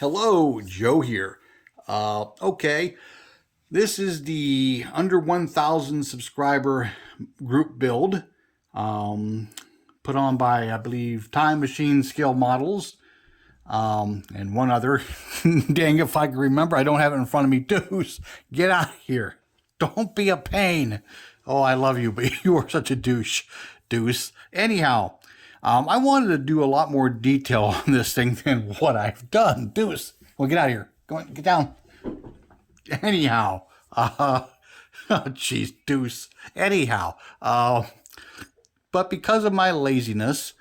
Hello, Joe here. Okay, this is the under 1,000 subscriber group build put on by, I believe, Time Machine Scale Models and one other. Dang, if I can remember, I don't have it in front of me. Deuce, get out of here. Don't be a pain. Oh, I love you, but you are such a douche, Deuce. Anyhow, I wanted to do a lot more detail on this thing than what I've done. Deuce, well, get out of here. Go on, get down. Anyhow, oh, jeez, Deuce. Anyhow, but because of my laziness,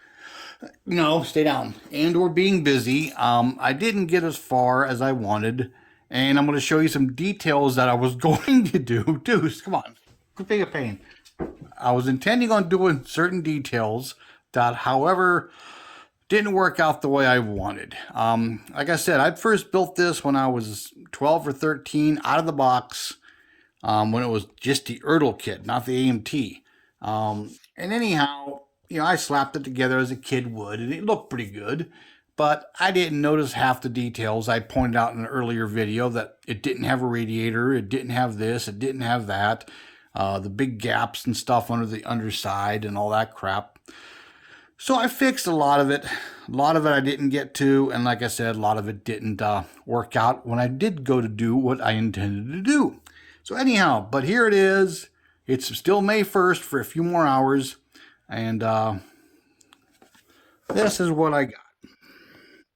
stay down, and or being busy, I didn't get as far as I wanted, and I'm going to show you some details that I was going to do. Deuce, come on, quit being a pain. I was intending on doing certain details that, however, didn't work out the way I wanted. Like I said, I first built this when I was 12 or 13 out of the box, when it was just the Ertl kit, not the AMT. And anyhow, I slapped it together as a kid would, and it looked pretty good, but I didn't notice half the details. I pointed out in an earlier video that it didn't have a radiator, it didn't have this, it didn't have that, the big gaps and stuff under the underside and all that crap. So I fixed a lot of it. A lot of it I didn't get to, and like I said, a lot of it didn't work out when I did go to do what I intended to do. So anyhow, but here it is. It's still May 1st for a few more hours, and this is what I got.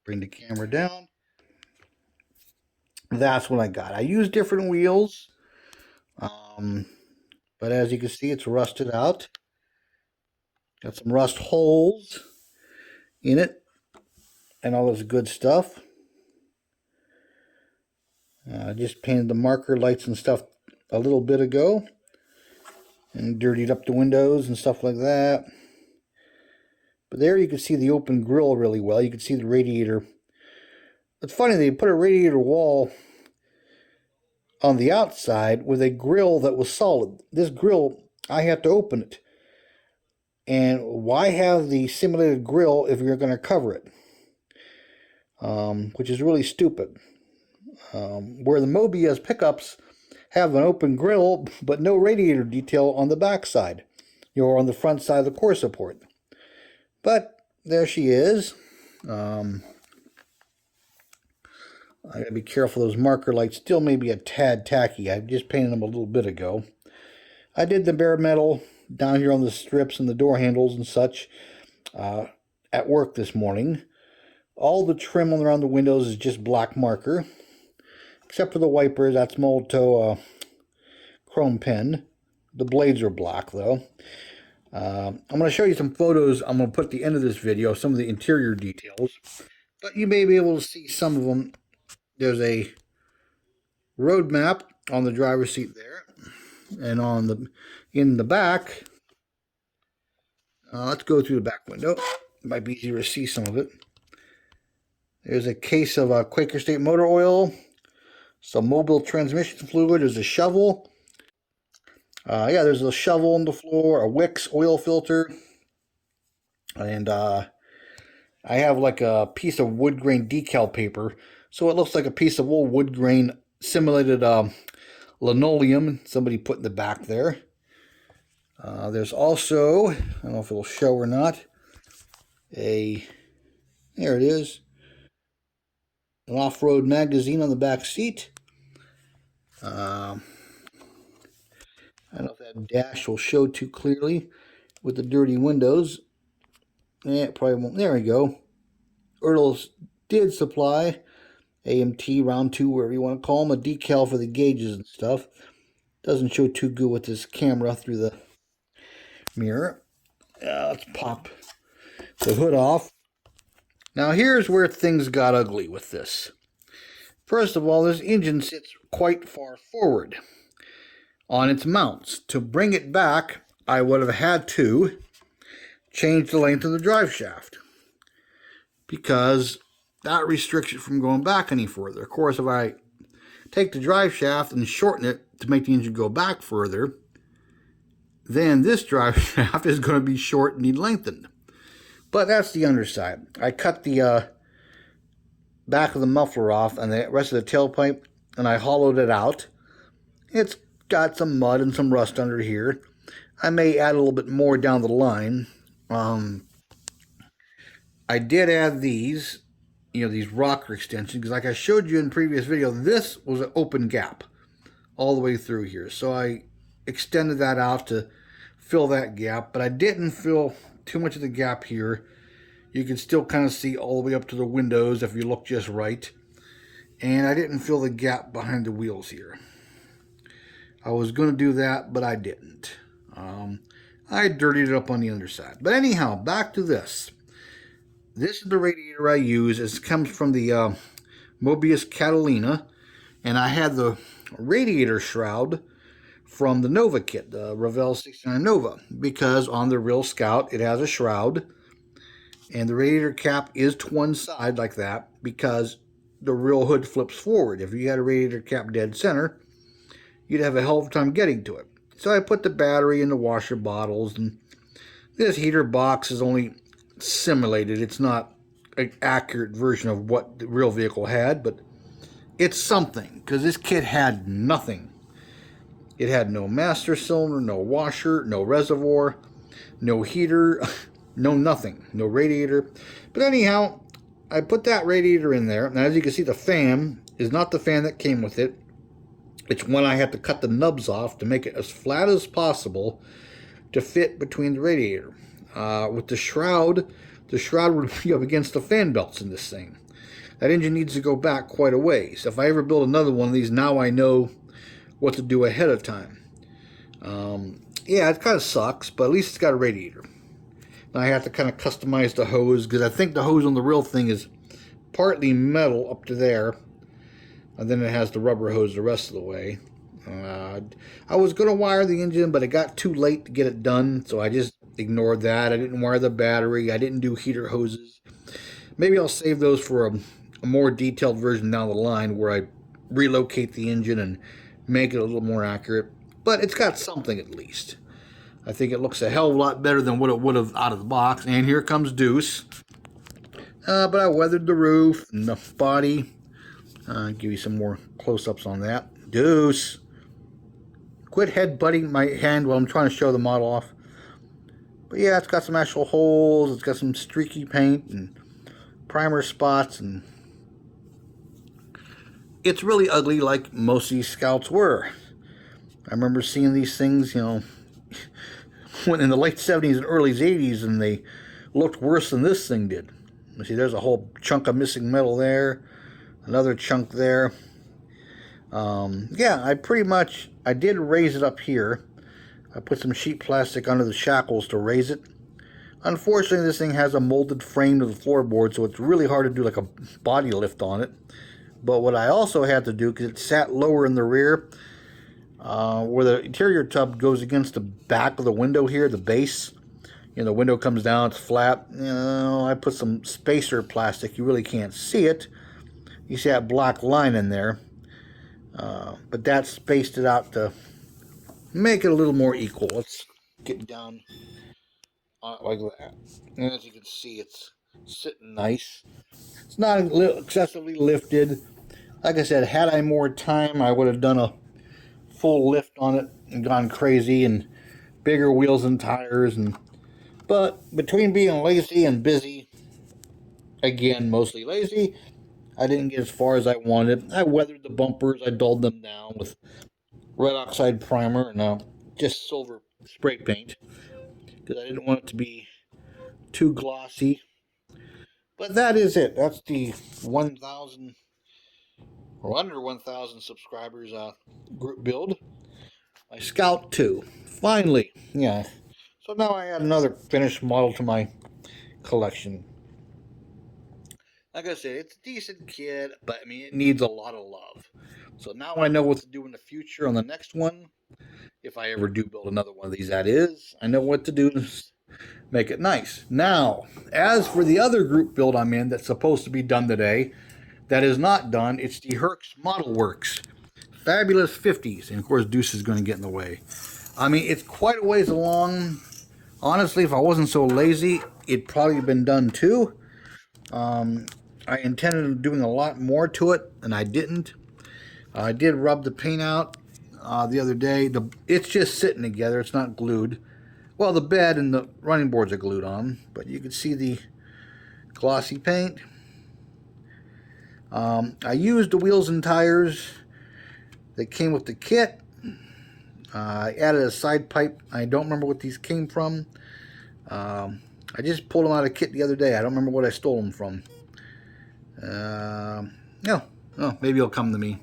Bring the camera down. That's what I got. I used different wheels, but as you can see, it's rusted out. Got some rust holes in it and all this good stuff. I just painted the marker lights and stuff a little bit ago and dirtied up the windows and stuff like that. But there you can see the open grill really well. You can see the radiator. It's funny, they put a radiator wall on the outside with a grill that was solid. This grill, I had to open it. And why have the simulated grill if you're going to cover it? Which is really stupid. Where the Mobius pickups have an open grill, but no radiator detail on the back side, or on the front side of the core support. But there she is. I gotta be careful. Those marker lights still may be a tad tacky. I just painted them a little bit ago. I did the bare metal down here on the strips and the door handles and such at work this morning. All the trim around the windows is just black marker, except for the wipers. That's Molto chrome pen. The blades are black though. I'm going to show you some photos I'm going to put at the end of this video, some of the interior details, but you may be able to see some of them. There's a road map on the driver's seat there, and in the back, let's go through the back window. It might be easier to see some of it. There's a case of Quaker State motor oil, some mobile transmission fluid. There's a shovel. Yeah, there's a shovel on the floor, a Wix oil filter, and I have like a piece of wood grain decal paper, so it looks like a piece of old wood grain simulated linoleum somebody put in the back there. There's also, I don't know if it'll show or not, there it is, an off-road magazine on the back seat. I don't know if that dash will show too clearly with the dirty windows. Yeah, it probably won't. There we go. Ertl did supply AMT, round 2, whatever you want to call them, a decal for the gauges and stuff. Doesn't show too good with this camera through the mirror. Let's pop the hood off. Now here's where things got ugly with this. First of all, this engine sits quite far forward on its mounts. To bring it back, I would have had to change the length of the drive shaft, because that restricts it from going back any further. Of course, if I take the drive shaft and shorten it to make the engine go back further, then this drive shaft is going to be short and need lengthened. But that's the underside. I cut the back of the muffler off and the rest of the tailpipe, and I hollowed it out. It's got some mud and some rust under here. I may add a little bit more down the line. I did add these, these rocker extensions, because like I showed you in the previous video, this was an open gap all the way through here. So I extended that out to fill that gap, but I didn't fill too much of the gap here. You can still kind of see all the way up to the windows if you look just right. And I didn't fill the gap behind the wheels here. I was going to do that, but I didn't. I dirtied it up on the underside. But anyhow, back to this. This is the radiator I use. It comes from the Mobius Catalina. And I had the radiator shroud from the Nova kit, the Revell 69 Nova. Because on the real Scout, it has a shroud. And the radiator cap is to one side like that because the real hood flips forward. If you had a radiator cap dead center, you'd have a hell of a time getting to it. So I put the battery in the washer bottles, and this heater box is only simulated. It's not an accurate version of what the real vehicle had, but it's something, because this kit had nothing. It had no master cylinder, no washer, no reservoir, no heater, no nothing, no radiator. But anyhow, I put that radiator in there. Now, as you can see, the fan is not the fan that came with it. It's one I had to cut the nubs off to make it as flat as possible to fit between the radiator. With the shroud would be up against the fan belts in this thing. That engine needs to go back quite a ways. If I ever build another one of these, now I know what to do ahead of time. Yeah, it kind of sucks, but at least it's got a radiator. Now I have to kind of customize the hose, because I think the hose on the real thing is partly metal up to there. And then it has the rubber hose the rest of the way. I was going to wire the engine, but it got too late to get it done, so I just ignored that. I didn't wire the battery. I didn't do heater hoses. Maybe I'll save those for a more detailed version down the line where I relocate the engine and make it a little more accurate. But it's got something at least. I think it looks a hell of a lot better than what it would have out of the box. And here comes Deuce. But I weathered the roof and the body. Give you some more close-ups on that. Deuce! Quit headbutting my hand while I'm trying to show the model off. But yeah, it's got some actual holes. It's got some streaky paint and primer spots. And it's really ugly, like most of these Scouts were. I remember seeing these things, when in the late 70s and early 80s, and they looked worse than this thing did. You see, there's a whole chunk of missing metal there. Another chunk there. Yeah, I did raise it up here. I put some sheet plastic under the shackles to raise it. Unfortunately, this thing has a molded frame to the floorboard, so it's really hard to do like a body lift on it. But what I also had to do, because it sat lower in the rear, where the interior tub goes against the back of the window here, the base. The window comes down, it's flat. I put some spacer plastic. You really can't see it. You see that black line in there, but that spaced it out to make it a little more equal. Let's get down like that. And as you can see, it's sitting nice. It's not excessively lifted. Like I said, had I more time, I would have done a full lift on it and gone crazy, and bigger wheels and tires. But between being lazy and busy, again, mostly lazy, I didn't get as far as I wanted. I weathered the bumpers. I dulled them down with red oxide primer and just silver spray paint, because I didn't want it to be too glossy. But that is it. That's the 1,000 or under 1,000 subscribers group build. My Scout 2. Finally. Yeah. So now I add another finished model to my collection. Like I said, it's a decent kit, but I mean, it needs a lot of love. So now I know what to do in the future on the next one. If I ever do build another one of these, that is. I know what to do to make it nice. Now, as for the other group build I'm in that's supposed to be done today, that is not done, it's the Herx Model Works Fabulous 50s. And of course, Deuce is going to get in the way. I mean, it's quite a ways along. Honestly, if I wasn't so lazy, it'd probably have been done too. I intended on doing a lot more to it, and I didn't. I did rub the paint out the other day. It's just sitting together. It's not glued. Well, the bed and the running boards are glued on, but you can see the glossy paint. I used the wheels and tires that came with the kit. I added a side pipe. I don't remember what these came from. I just pulled them out of the kit the other day. I don't remember what I stole them from. No, maybe it'll come to me.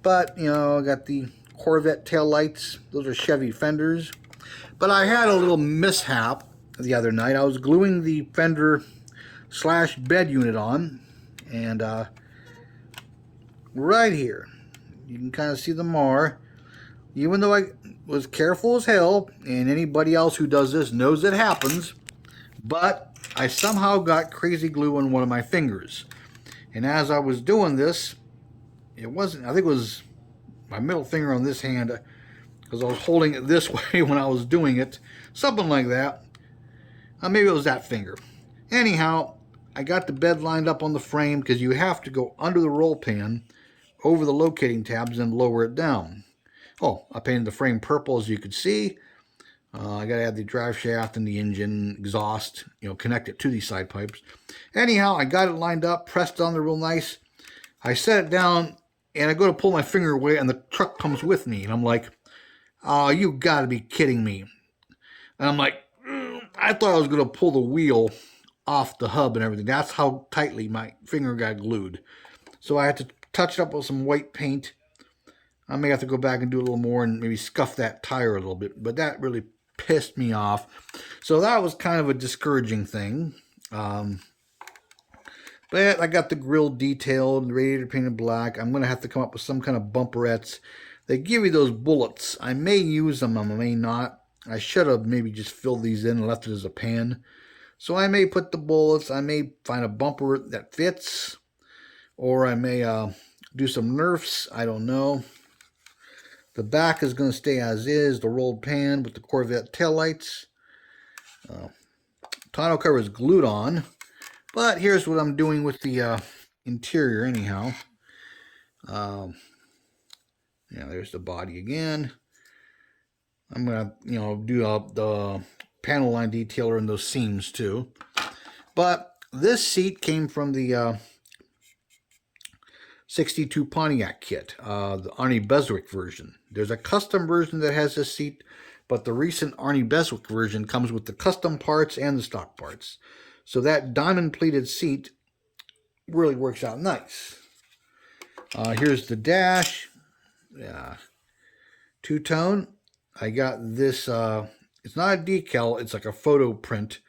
But, you know, I got the Corvette tail lights. Those are Chevy fenders. But I had a little mishap the other night. I was gluing the fender / bed unit on. And right here, you can kind of see the mar. Even though I was careful as hell, and anybody else who does this knows it happens, but I somehow got crazy glue on one of my fingers. And as I was doing this, it wasn't, I think it was my middle finger on this hand, because I was holding it this way when I was doing it. Something like that. Maybe it was that finger. Anyhow, I got the bed lined up on the frame, because you have to go under the roll pan, over the locating tabs, and lower it down. Oh, I painted the frame purple, as you could see. I got to add the drive shaft and the engine exhaust, you know, connect it to these side pipes. Anyhow, I got it lined up, pressed on there real nice. I set it down, and I go to pull my finger away, and the truck comes with me. And I'm like, oh, you got to be kidding me. And I'm like, I thought I was going to pull the wheel off the hub and everything. That's how tightly my finger got glued. So I had to touch it up with some white paint. I may have to go back and do a little more and maybe scuff that tire a little bit. But that really pissed me off. So that was kind of a discouraging thing. But I got the grill detailed, the radiator painted black. I'm going to have to come up with some kind of bumperettes. They give you those bullets. I may use them, I may not. I should have maybe just filled these in and left it as a pan. So I may put the bullets. I may find a bumper that fits. Or I may do some Nerfs. I don't know. The back is going to stay as is, the rolled pan with the Corvette taillights. Tonneau cover is glued on. But here's what I'm doing with the interior anyhow. Yeah, there's the body again. I'm going to, do the panel line detailer in those seams too. But this seat came from the 62 Pontiac kit, the Arnie Beswick version. There's a custom version that has this seat, but the recent Arnie Beswick version comes with the custom parts and the stock parts. So that diamond pleated seat really works out nice. Here's the dash. Yeah, two-tone. I got this, it's not a decal, it's like a photo print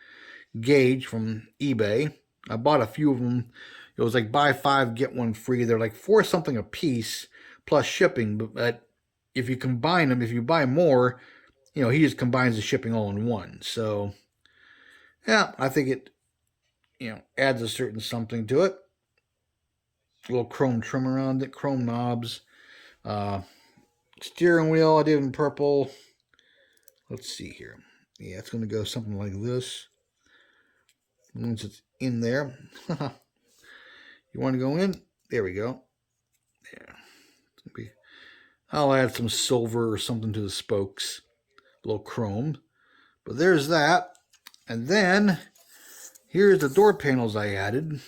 gauge from eBay. I bought a few of them. It was like buy 5, get 1 free. They're like $4 something a piece plus shipping. But if you combine them, if you buy more, he just combines the shipping all in one. So, yeah, I think it, adds a certain something to it. A little chrome trim around it, chrome knobs. Steering wheel, I did in purple. Let's see here. Yeah, it's going to go something like this. Once it's in there. You want to go in? There we go. Yeah. I'll add some silver or something to the spokes. A little chrome. But there's that. And then, here's the door panels I added.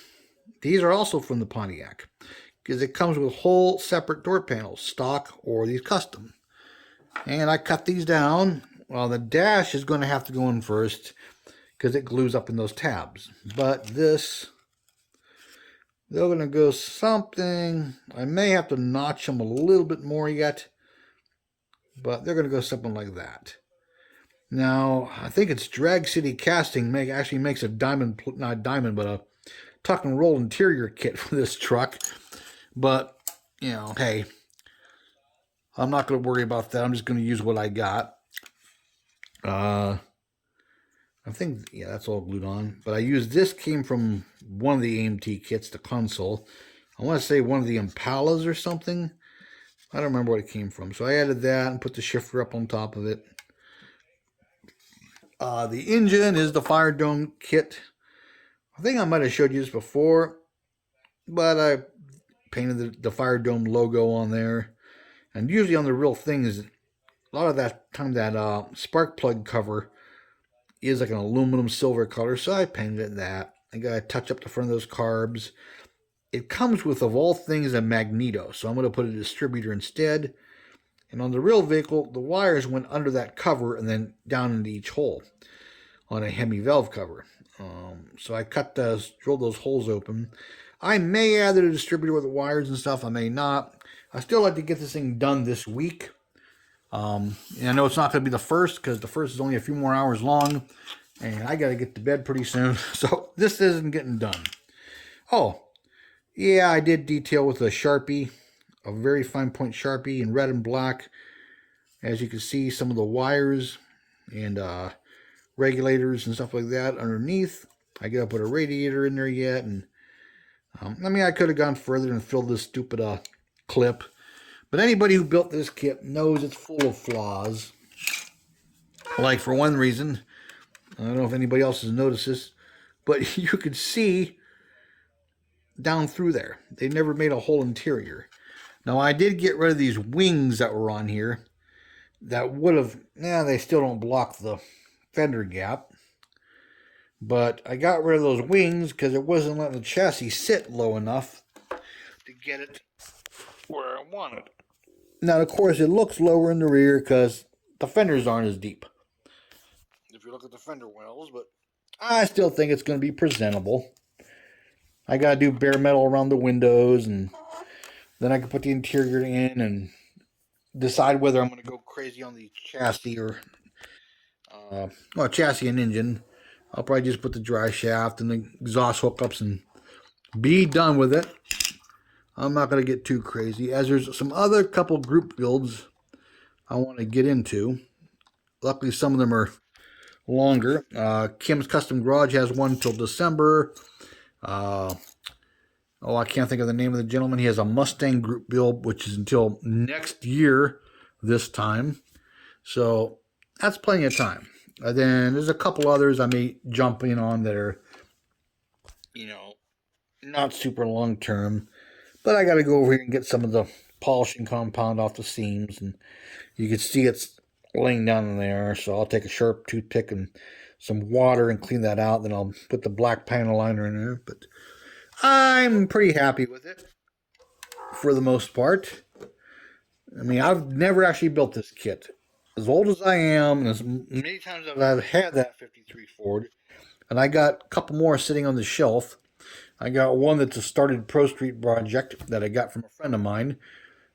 These are also from the Pontiac. Because it comes with whole separate door panels. Stock or these custom. And I cut these down. Well, the dash is going to have to go in first. Because it glues up in those tabs. But this, they're going to go something. I may have to notch them a little bit more yet. But they're going to go something like that. Now, I think it's Drag City Casting actually makes a diamond, not diamond, but a tuck and roll interior kit for this truck. But, hey, I'm not going to worry about that. I'm just going to use what I got. I think, yeah, that's all glued on. But I used this, came from one of the AMT kits, the console. I want to say one of the Impalas or something. I don't remember what it came from. So I added that and put the shifter up on top of it. The engine is the Fire Dome kit. I think I might have showed you this before. but I painted the Fire Dome logo on there. And usually on the real things, a lot of that time that spark plug cover is like an aluminum silver color, so I painted it that. I got to touch up the front of those carbs. It comes with, of all things, a magneto, so I'm going to put a distributor instead. And on the real vehicle, the wires went under that cover and then down into each hole on a Hemi valve cover. So I drilled those holes open. I may add a distributor with the wires and stuff. I may not. I still like to get this thing done this week. And I know it's not going to be the first because the first is only a few more hours long. And I got to get to bed pretty soon. So this isn't getting done. Oh, yeah, I did detail with a Sharpie. A very fine point Sharpie in red and black. As you can see, some of the wires and regulators and stuff like that underneath. I got to put a radiator in there yet. And I mean, I could have gone further and filled this stupid clip. But anybody who built this kit knows it's full of flaws. Like, for one reason, I don't know if anybody else has noticed this, but you could see down through there. They never made a whole interior. Now, I did get rid of these wings that were on here. That would have, they still don't block the fender gap. But I got rid of those wings because it wasn't letting the chassis sit low enough to get it where I wanted. Now, of course, it looks lower in the rear because the fenders aren't as deep. If you look at the fender wells, but I still think it's going to be presentable. I got to do bare metal around the windows, and then I can put the interior in and decide whether I'm going to go crazy on the chassis or, chassis and engine. I'll probably just put the dry shaft and the exhaust hookups and be done with it. I'm not going to get too crazy, as there's some other couple group builds I want to get into. Luckily, some of them are longer. Kim's Custom Garage has one till December. I can't think of the name of the gentleman. He has a Mustang group build, which is until next year this time. So that's plenty of time. And then there's a couple others I may jump in on that are, not super long term. But I got to go over here and get some of the polishing compound off the seams. And you can see it's laying down in there. So I'll take a sharp toothpick and some water and clean that out. Then I'll put the black panel liner in there. But I'm pretty happy with it for the most part. I mean, I've never actually built this kit. As old as I am, and as many times as I've had that 53 Ford, and I got a couple more sitting on the shelf. I got one that's a started Pro Street project that I got from a friend of mine.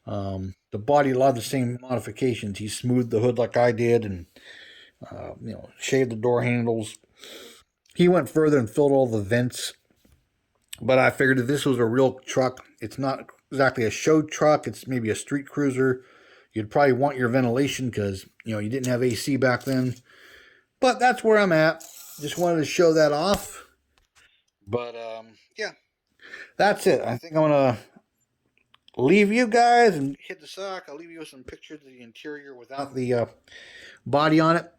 The body, a lot of the same modifications. He smoothed the hood like I did and, shaved the door handles. He went further and filled all the vents. But I figured if this was a real truck, it's not exactly a show truck. It's maybe a street cruiser. You'd probably want your ventilation because, you didn't have AC back then. But that's where I'm at. Just wanted to show that off. But, yeah, that's it. I think I'm going to leave you guys and hit the sack. I'll leave you with some pictures of the interior without the body on it.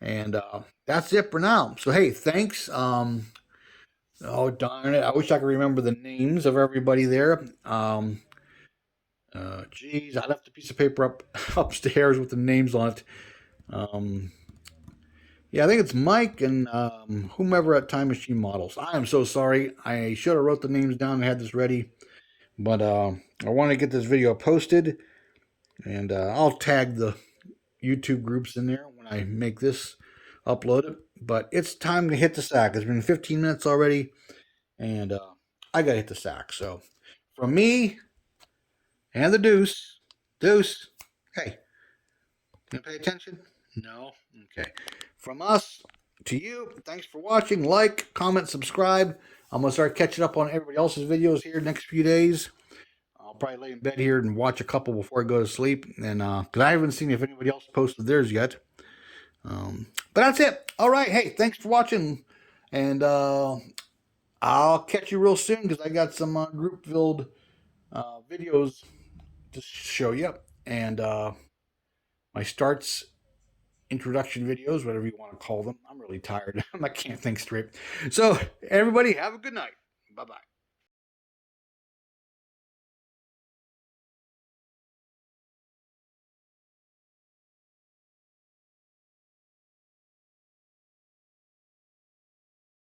And that's it for now. So, hey, thanks. Oh, darn it. I wish I could remember the names of everybody there. Geez, I left a piece of paper upstairs with the names on it. Yeah, I think it's Mike and whomever at Time Machine Models. I am so sorry. I should have wrote the names down and had this ready. But I want to get this video posted. And I'll tag the YouTube groups in there when I make this upload it. But it's time to hit the sack. It's been 15 minutes already. And I got to hit the sack. So from me and the Deuce. Deuce, hey, can you pay attention? No? Okay. From us to you, thanks for watching. Like, comment, subscribe. I'm going to start catching up on everybody else's videos here next few days. I'll probably lay in bed here and watch a couple before I go to sleep. And because I haven't seen if anybody else posted theirs yet. But that's it. All right. Hey, thanks for watching. And I'll catch you real soon because I got some group build videos to show you. And my starts, introduction videos, whatever you want to call them. I'm really tired. I can't think straight. So, everybody, have a good night. Bye-bye.